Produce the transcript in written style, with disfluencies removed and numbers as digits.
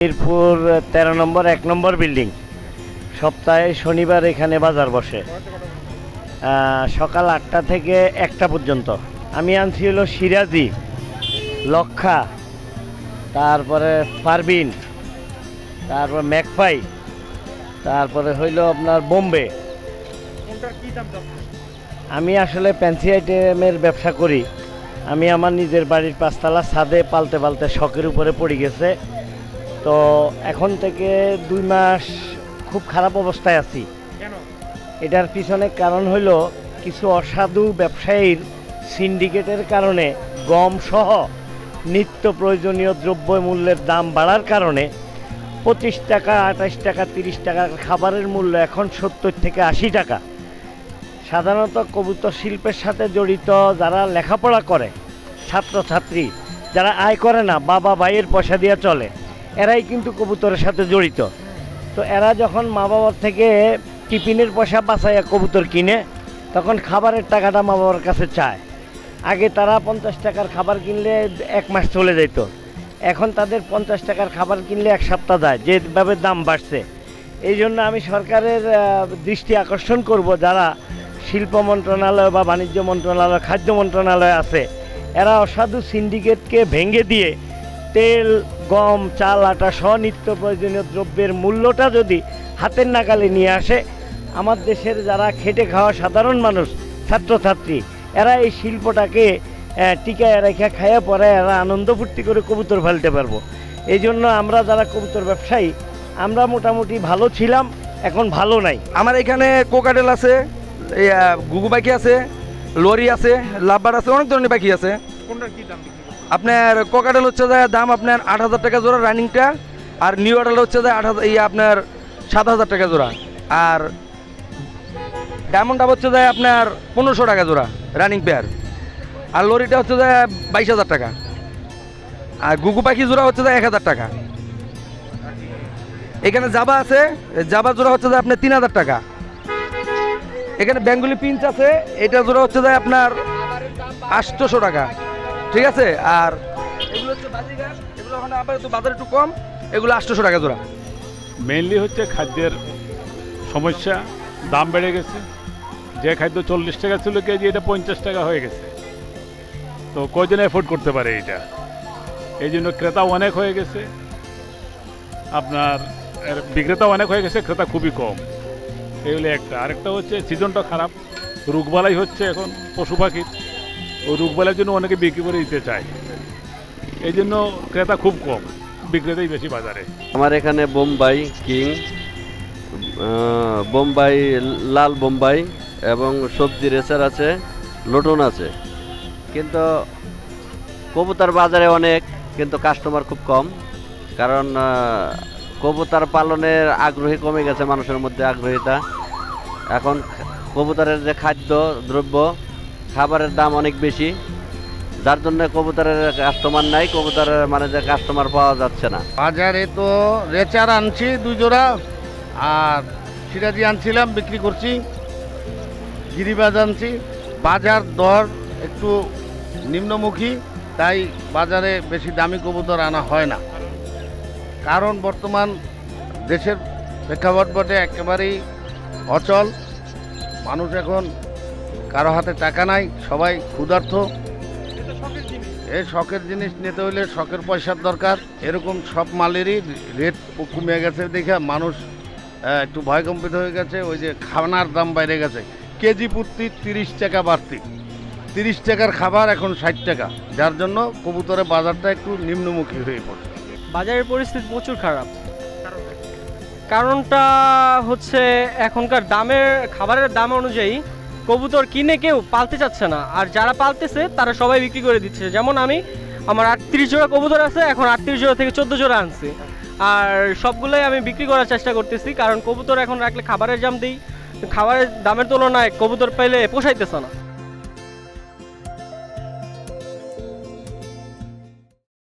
মিরপুর ১৩ নম্বর ১ নম্বর building. সপ্তাহে শনিবার এখানে বাজার বসে সকাল ৮টা থেকে ১টা পর্যন্ত। আমি আনছি হলো সিরাজি, লক্ষা, তারপরে পারবিন, তারপর ম্যাকপাই, তারপরে হইল আপনার বোম্বে। আমি আসলে ফ্যান্সি আইটেমের ব্যবসা করি। আমি আমার নিজের বাড়ির ৫তলা ছাদে পালতে পালতে শখের উপরে পড়ে গেছে। তো এখন থেকে ২ মাস খুব খারাপ অবস্থায় আছি। এটার পিছনে কারণ হইল কিছু অসাধু ব্যবসায়ীর সিন্ডিকেটের কারণে গম সহ নিত্য প্রয়োজনীয় দ্রব্য মূল্যের দাম বাড়ার কারণে ২৫ টাকা, ২৮ টাকা, ৩০ টাকা খাবারের মূল্য এখন ৭০ থেকে ৮০ টাকা। সাধারণত কবুতর শিল্পের সাথে জড়িত যারা লেখাপড়া করে, ছাত্রছাত্রী যারা আয় করে না, বাবা ভাইয়ের পয়সা দিয়ে চলে, এরাই কিন্তু কবুতরের সাথে জড়িত। তো এরা যখন মা বাবার থেকে টিফিনের পয়সা বাঁচাইয়া কবুতর কিনে, তখন খাবারের টাকাটা মা বাবার কাছে চায়। আগে তারা ৫০ টাকার খাবার কিনলে ১ মাস চলে যেত, এখন তাদের ৫০ টাকার খাবার কিনলে ১ সপ্তাহ যায়, যেভাবে দাম বাড়ছে। এই জন্য আমি সরকারের দৃষ্টি আকর্ষণ করব, যারা শিল্প মন্ত্রণালয় বা বাণিজ্য মন্ত্রণালয়, খাদ্য মন্ত্রণালয় আছে, এরা অসাধু সিন্ডিকেটকে ভেঙে দিয়ে তেল, গম, চাল, আটা সহ নিত্য প্রয়োজনীয় দ্রব্যের মূল্যটা যদি হাতের নাগালে নিয়ে আসে, আমার দেশের যারা খেটে খাওয়া সাধারণ মানুষ, ছাত্রছাত্রী, এরা এই শিল্পটাকে টিকায় রেখে খাইয়া পরে এরা আনন্দ ফুর্তি করে কবুতর ফেলতে পারবো। এই জন্য আমরা যারা কবুতর ব্যবসায়ী, আমরা মোটামুটি ভালো ছিলাম, এখন ভালো নাই। আমার এখানে কোকাটেল আছে, গুগু পাখি আছে, লরি আছে, লাভবার আছে, অনেক ধরনের পাখি আছে। আপনার কোকাটেল হচ্ছে যে দাম আপনার ৮,০০০ টাকা জোড়া রানিংটা, আর নিউ অর্ডার হচ্ছে যে ৮,০০০ আপনার ৭,০০০ টাকা জোড়া, আর ডায়মন্ড হচ্ছে যে আপনার ১৫০০ টাকা জোড়া রানিং পেয়ার, আর লরিটা হচ্ছে যে ২২,০০০ টাকা, আর গুগু পাখি জোড়া হচ্ছে যে ১,০০০ টাকা। এখানে জাবা আছে, জাবা জোড়া হচ্ছে যে আপনার ৩,০০০ টাকা। এখানে বেঙ্গলি পিঞ্চ আছে, এটা জোড়া হচ্ছে যে আপনার ৮০০ টাকা, ঠিক আছে। আর এগুলো হচ্ছে বাজিগার, এগুলো ওখানে আবার একটু বাজার একটু কম, এগুলো ৮০০ টাকা জোড়া। মেইনলি হচ্ছে খাদ্যের সমস্যা, দাম বেড়ে গেছে। যে খাদ্য ৪০ টাকা ছিল কেজি, এটা ৫০ টাকা হয়ে গেছে। তো কয়জন এফোর্ড করতে পারে এটা? এই জন্য ক্রেতা অনেক হয়ে গেছে, আপনার বিক্রেতা অনেক হয়ে গেছে, ক্রেতা খুবই কম। এগুলো একটা। আরেকটা হচ্ছে সিজনটা খারাপ, রোগবালাই হচ্ছে এখন পশু পাখির। ওই রোগবালাইয়ের জন্য অনেকে বিক্রি করে দিতে চায়, এই জন্য ক্রেতা খুব কম, বিক্রেতাই বেশি বাজারে। আমার এখানে বোম্বাই কিং, বোম্বাই লাল বোম্বাই এবং সবজি রেসার আছে, লটন আছে। কিন্তু কবুতর বাজারে অনেক, কিন্তু কাস্টমার খুব কম। কারণ কবুতর পালনের আগ্রহী কমে গেছে, মানুষের মধ্যে আগ্রহীতা। এখন কবুতরের যে খাদ্য দ্রব্য, খাবারের দাম অনেক বেশি, যার জন্য কবুতরের কাস্টমার নাই, কবুতরের মানে যে কাস্টমার পাওয়া যাচ্ছে না। বাজারে তো রেচার আনছি 2 জোড়া, আর সিরাজি আনছিলাম, বিক্রি করছি। গিরিবাজ আনছি। বাজার দর একটু নিম্নমুখী, তাই বাজারে বেশি দামি কবুতর আনা হয় না। কারণ বর্তমান দেশের প্রেক্ষাপট বটে একেবারেই অচল। মানুষ এখন কারো হাতে টাকা নাই, সবাই ক্ষুধার্ত। এই শখের জিনিস নিতে হলে শখের পয়সার দরকার। এরকম সব মালেরই রেট কমে গেছে দেখে মানুষ একটু ভয়কম্পিত হয়ে গেছে। ওই যে খানার দাম বাইরে গেছে, কেজি প্রতি ৩০ টাকা বাড়তি। ৩০ টাকার খাবার এখন ৬০ টাকা, যার জন্য কবুতরের বাজারটা একটু নিম্নমুখী হয়ে পড়ছে। বাজারের পরিস্থিতি প্রচুর খারাপ। কারণটা হচ্ছে এখনকার খাবারের দাম অনুযায়ী কবুতর কিনে কেউ পালতে চাচ্ছে না, আর যারা পালতেছে তারা সবাই বিক্রি করে দিচ্ছে। যেমন আমার ৩৮ জোড়া কবুতর আছে, এখন ৩৮ জোড়া থেকে ১৪ জোড়া আনছি, আর সবগুলোই আমি বিক্রি করার চেষ্টা করতেছি। কারণ কবুতর এখন রাখলে খাবারের দাম দিই, খাবারের দামের তুলনায় কবুতর পাইলে পোষাইতেছে না।